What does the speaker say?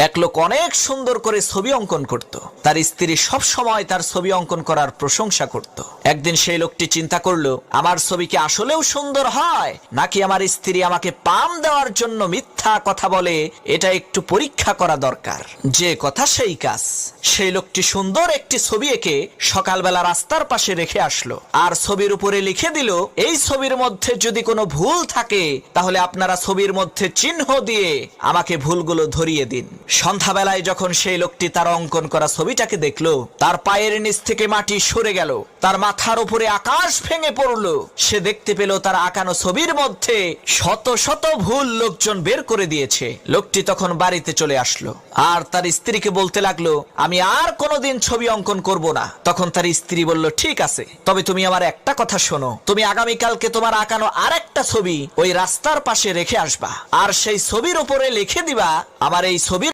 এক লোক অনেক সুন্দর করে ছবি অঙ্কন করত। তার স্ত্রী সব সময় তার ছবি অঙ্কন করার প্রশংসা করত। একদিন সেই লোকটি চিন্তা করলো, আমার ছবি কি আসলেও সুন্দর হয়, নাকি আমার স্ত্রী আমাকে পাম দেওয়ার জন্য মিথ্যা কথা বলে, এটা একটু পরীক্ষা করা দরকার। যে কথা সেই কাজ। সেই লোকটি সুন্দর একটি ছবি এঁকে সকালবেলা রাস্তার পাশে রেখে আসলো, আর ছবির উপরে লিখে দিল, এই ছবির মধ্যে যদি কোনো ভুল থাকে তাহলে আপনারা ছবির মধ্যে চিহ্ন দিয়ে আমাকে ভুলগুলো ধরিয়ে দিন। সন্ধ্যাবেলায় যখন সেই লোকটি তার অঙ্কন করা ছবিটাকে দেখলো, তার পায়ের নিচ থেকে মাটি সরে গেল, তার মাথার উপরে আকাশ ভেঙে পড়লো। সে দেখতে পেল তার আঁকানো ছবির মধ্যে শত শত ভুল লোকজন বের করে দিয়েছে। লোকটি তখন বাড়িতে চলে আসলো আর তার স্ত্রীকে বলতে লাগলো, আমি আর কোনোদিন ছবি অঙ্কন করব না। তখন তার স্ত্রী বলল, ঠিক আছে, তবে তুমি আমার একটা কথা শোনো, তুমি আগামীকালকে তোমার আঁকানো আরেকটা ছবি ওই রাস্তার পাশে রেখে আসবা, আর সেই ছবির উপরে লিখে দিবা, আমার এই ছবির